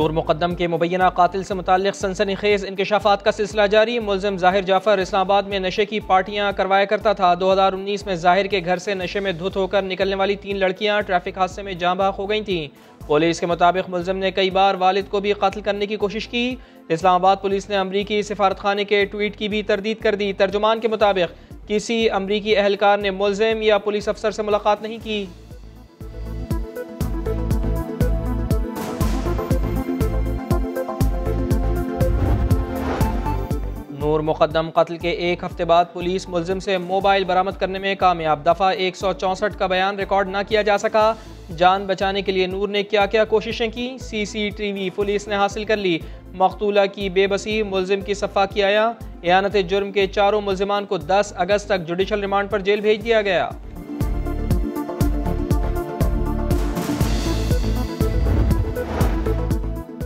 नूर मुक़द्दम के मुबैना कातिल से मुताल्लिक़ सनसनीखेज़ इंकशाफात का सिलसिला जारी। मुल्ज़िम ज़ाहिर जाफ़र इस्लामाबाद में नशे की पार्टियां करवाया करता था। 2019 में ज़ाहिर के घर से नशे में धुत होकर निकलने वाली 3 लड़कियां ट्रैफिक हादसे में जाँ बहक हो गई थीं। पुलिस के मुताबिक मुल्ज़िम ने कई बार वालिद को भी कत्ल करने की कोशिश की। इस्लामाबाद पुलिस ने अमरीकी सिफारतखाने के ट्वीट की भी तरदीद कर दी। तर्जुमान के मुताबिक किसी अमरीकी अहलकार ने मुल्ज़िम या पुलिस अफसर से मुलाकात नहीं की। नूर मुक़द्दम कत्ल के 1 हफ्ते बाद पुलिस मुल्ज़िम से मोबाइल बरामद करने में कामयाब। दफ़ा 164 का बयान रिकॉर्ड न किया जा सका। जान बचाने के लिए नूर ने क्या क्या कोशिशें की, CCTV पुलिस ने हासिल कर ली। मकतूला की बेबसी, मुल्ज़िम की सफ़ाकी आया। एयानत जुर्म के चारों मुल्ज़िमान को 10 अगस्त तक जुडिशल रिमांड पर जेल भेज दिया गया।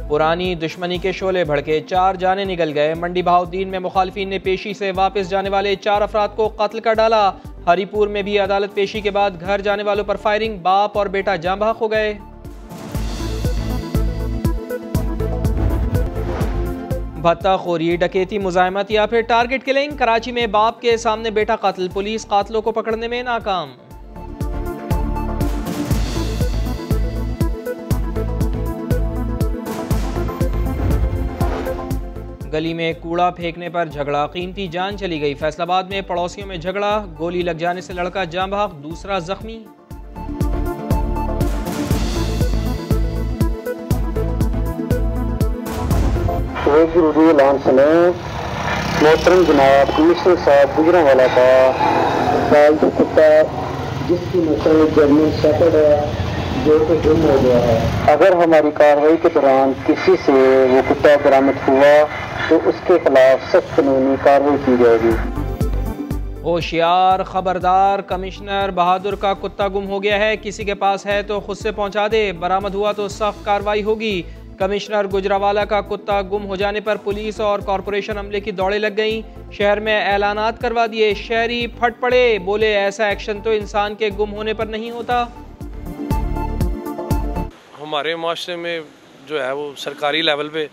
पुरानी दुश्मनी के शोले भड़के, 4 जाने निकल गए। मंडी बहाउद्दीन में मुखालिफिन ने पेशी से वापस जाने वाले 4 अफराद को कत्ल कर डाला। हरीपुर में भी अदालत पेशी के बाद घर जाने वालों पर फायरिंग, बाप और बेटा जाँ बहक हो गए। भत्ताखोरी, डकैती, मुजाहिमत या फिर टारगेट किलिंग। कराची में बाप के सामने बेटा कत्ल, पुलिस कातलों को पकड़ने में नाकाम। गली में कूड़ा फेंकने पर झगड़ा, कीमती जान चली गई। फैसलाबाद में पड़ोसियों में झगड़ा, गोली लग जाने से लड़का जाँ बहक, दूसरा जख्मी। एक जरूरी ऐलान सुने। मोहतरम जनाब कमिश्नर साहब गुजरांवाला का पालतू कुत्ता जिसकी नस्ल जर्मन शेफर्ड है जो कि गुम हो गया है, अगर हमारी कार्रवाई के दौरान किसी से वो कुत्ता बरामद हुआ तो उसके खिलाफ सख्त कानूनी कार्रवाई की जाएगी। होशियार, खबरदार, कमिश्नर बहादुर का कुत्ता गुम हो गया है, किसी के पास है तो खुद से पहुंचा दे, बरामद हुआ तो सख्त कार्रवाई होगी। कमिश्नर गुजरांवाला का कुत्ता गुम हो जाने पर पुलिस और कॉरपोरेशन अमले की दौड़े लग गई। शहर में ऐलानात करवा दिए, शहरी फट पड़े, बोले ऐसा एक्शन तो इंसान के गुम होने पर नहीं होता। हमारे माशरे में जो है वो सरकारी लेवल पे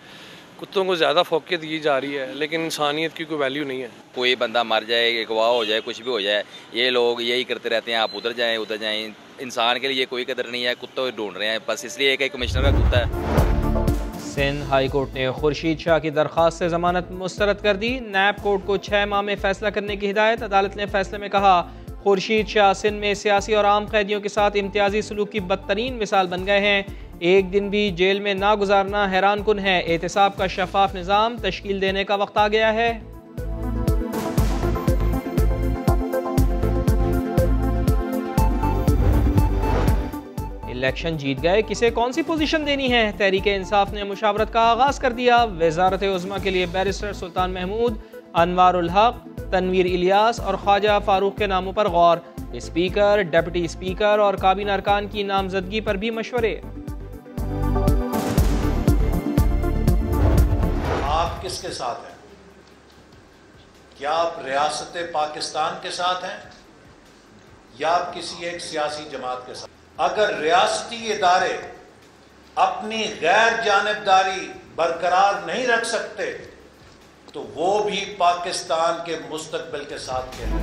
कुत्तों को ज़्यादा फोकियत दी जा रही है, लेकिन इंसानियत की कोई वैल्यू नहीं है। कोई बंदा मर जाए, अगवा हो जाए, कुछ भी हो जाए, ये लोग यही करते रहते हैं, आप उधर जाएं। इंसान के लिए कोई कदर नहीं है, कुत्तों को ढूंढ रहे हैं बस इसलिए कि कमिश्नर का कुत्ता है। सिंध हाई कोर्ट ने खुर्शीद शाह की दरख्वास्त से जमानत मुस्तरद कर दी। नैब कोर्ट को 6 माह में फैसला करने की हिदायत। अदालत ने फैसले में कहा, खुर्शीद शाह सिंध में सियासी और आम कैदियों के साथ इम्तियाजी सलूक की बदतरीन मिसाल बन गए हैं। एक दिन भी जेल में ना गुजारना हैरान कुन है। एहतसाब का शफाफ निज़ाम तश्कील देने का वक्त आ गया है। इलेक्शन जीत गए, किसे कौन सी पोजीशन देनी है? तहरीक इंसाफ ने मुशावरत का आगाज कर दिया। वज़ारत उज़्मा के लिए बैरिस्टर सुल्तान महमूद, अनवारुल हक, तनवीर इलियास और ख्वाजा फारूक के नामों पर गौर। स्पीकर, डिप्टी स्पीकर और काबीना अरकान की नामजदगी पर भी मशवरे। आप किसके साथ हैं? क्या आप रियासत पाकिस्तान के साथ हैं या आप किसी एक सियासी जमात के साथ? अगर रियासती इदारे अपनी गैर जानिबदारी बरकरार नहीं रख सकते तो वो भी पाकिस्तान के मुस्तकबिल के साथ खेलें।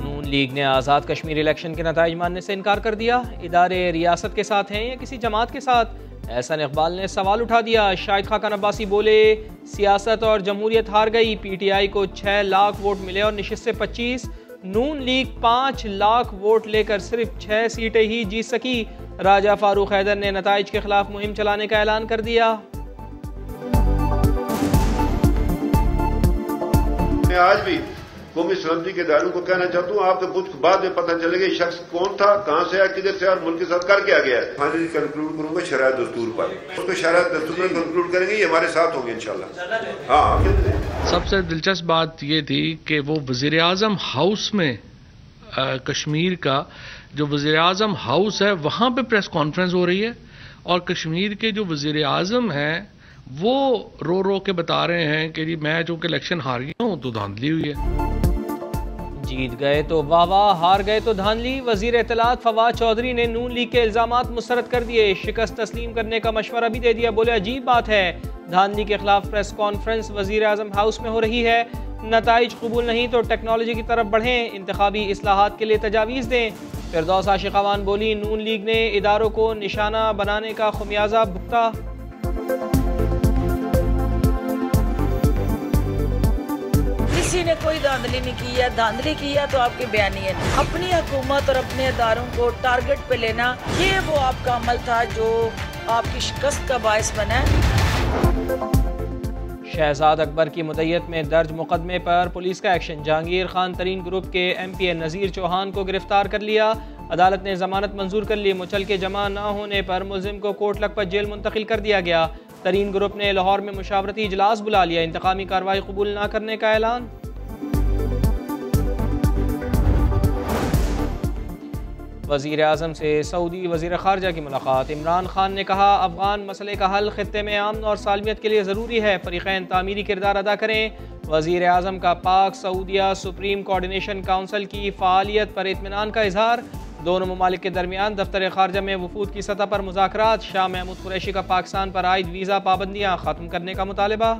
नून लीग ने आज़ाद कश्मीर इलेक्शन के नताइज मानने से इनकार कर दिया। इदारे रियासत के साथ हैं या किसी जमात के साथ? एहसन इकबाल ने सवाल उठा दिया। शाहिद खाकन अब्बासी बोले, सियासत और जमहूरियत हार गई। PTI को 6 लाख वोट मिले और नशिस्तें 25। नून लीग 5 लाख वोट लेकर सिर्फ 6 सीटें ही जीत सकी। राजा फारूक हैदर ने नताइज के खिलाफ मुहिम चलाने का ऐलान कर दिया। मैं आज भी कौमी सलामती के इदारों को कहना चाहता हूँ, आपको कुछ बाद में पता चलेगा ये शख्स कौन था, कहां से आया, किधर से और मुल्क के साथ कर क्या गया। फाइनली कंक्लूड करूंगा शरियत दस्तूर पर, उसको शरियत दस्तूर में कंक्लूड करेंगे, ये हमारे साथ होंगे इंशाल्लाह। हाँ, सबसे दिलचस्प बात ये थी कि वो वज़ीर आज़म हाउस में कश्मीर का जो वज़ीर आज़म हाउस है वहां पे प्रेस कॉन्फ्रेंस हो रही है और कश्मीर के जो वज़ीर आज़म हैं वो रो रो के बता रहे हैं कि जी मैं चूंकि इलेक्शन हार गया हूं तो धांधली हुई है। जीत गए तो वाह वाह, हार गए तो धांधली। वजीर इत्तलात फवाद चौधरी ने नून लीग के इल्जामात मुस्तरद कर दिए। शिकस्त तस्लीम करने का मशवरा भी दे दिया। बोले अजीब बात है, धांधली के खिलाफ प्रेस कॉन्फ्रेंस वजीर आजम हाउस में हो रही है। नताइज कबूल नहीं तो टेक्नोलॉजी की तरफ बढ़ें, इंतखाबी इस्लाहात के लिए तजावीज़ दें। फिरदौस आशिकावान बोली नून लीग ने इदारों को निशाना बनाने का खुमियाजा भुगता। किसी ने कोई धांधली नहीं की है, धांधली की है तो आपके बयानिए ने अपनी हुकूमत और अपने इदारों को टारगेट पे लेना, ये वो आपका अमल था जो आपकी शिकस्त का बायस बना। शहजाद अकबर की मुद्दत में दर्ज मुकदमे पर पुलिस का एक्शन। जहांगीर खान तरीन ग्रुप के MPA नज़ीर चौहान को गिरफ्तार कर लिया। अदालत ने जमानत मंजूर कर ली। मुचल के जमा न होने पर मुलजिम को कोट लखपत जेल मुंतकिल कर दिया गया। तरीन ग्रुप ने लाहौर में मुशावरती इजलास बुला लिया। इंतकामी कार्रवाई कबूल न करने का ऐलान। वज़ीर आज़म से सऊदी वज़ीर ख़ारजा की मुलाकात। इमरान खान ने कहा अफ़गान मसले का हल खित्ते में अमन और सालमियत के लिए ज़रूरी है, फ़रीक़ैन तामीरी किरदार अदा करें। वज़ीर आज़म का पाक सऊदिया सुप्रीम कोऑर्डिनेशन काउंसिल की फ़ालियत पर इत्मीनान का इजहार। दोनों ममालिक के दरमियान दफ्तर ख़ारजा में वफूद की सतह पर मुज़ाकरात। शाह महमूद कुरैशी का पाकिस्तान पर आयद वीज़ा पाबंदियाँ ख़त्म करने का मुतालबा।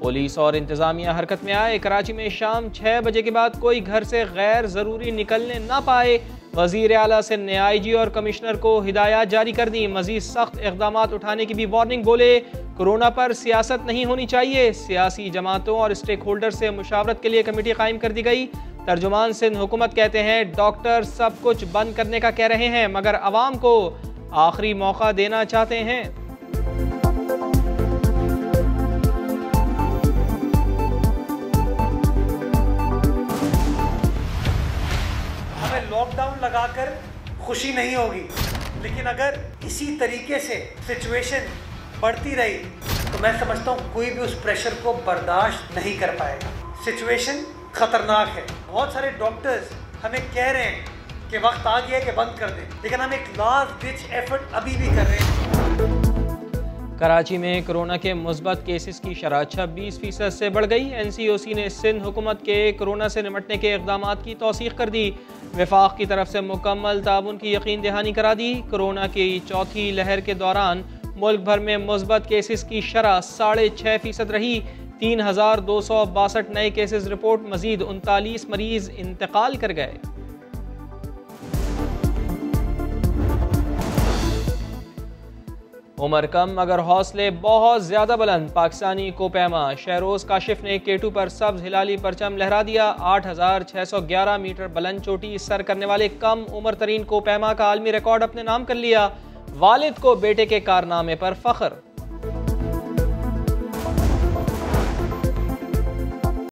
पुलिस और इंतजामिया हरकत में आए। कराची में शाम 6 बजे के बाद कोई घर से गैर ज़रूरी निकलने ना पाए। वज़ीर आला से IG और कमिश्नर को हिदायत जारी कर दी। मज़ीद सख्त इक़दामात उठाने की भी वार्निंग। बोले कोरोना पर सियासत नहीं होनी चाहिए। सियासी जमातों और स्टेक होल्डर से मुशावरत के लिए कमेटी कायम कर दी गई। तर्जुमान सिंध हुकूमत कहते हैं डॉक्टर सब कुछ बंद करने का कह रहे हैं मगर अवाम को आखिरी मौका देना चाहते हैं। लॉकडाउन लगाकर खुशी नहीं होगी, लेकिन अगर इसी तरीके से सिचुएशन बढ़ती रही तो मैं समझता हूँ कोई भी उस प्रेशर को बर्दाश्त नहीं कर पाएगा। सिचुएशन खतरनाक है। बहुत सारे डॉक्टर्स हमें कह रहे हैं कि वक्त आ गया कि बंद कर दें, लेकिन हम एक लास्ट डिच एफर्ट अभी भी कर रहे हैं। कराची में कोरोना के मुस्बत केसेस की शरह 26% से बढ़ गई। NCOC ने सिंध हुकूमत के कोरोना से निपटने के इक़दामात की तौसीक़ कर दी। वफाक की तरफ से मुकम्मल ताउन की यकीन दहानी करा दी। कोरोना की चौथी लहर के दौरान मुल्क भर में मुस्बत केसेस की शरह 6.5% रही। 3262 नए केसेस रिपोर्ट। मजीद 39 मरीज इंतकाल कर गए। उमर कम मगर हौसले बहुत ज्यादा बुलंद। पाकिस्तानी कोपैमा शहरोज काशिफ ने K2 पर सब्ज हिलाली परचम लहरा दिया। 8611 मीटर बुलंद चोटी सर करने वाले कम उम्र तरीन कोपैमा का आलमी रिकॉर्ड अपने नाम कर लिया। वालिद को बेटे के कारनामे पर फख्र।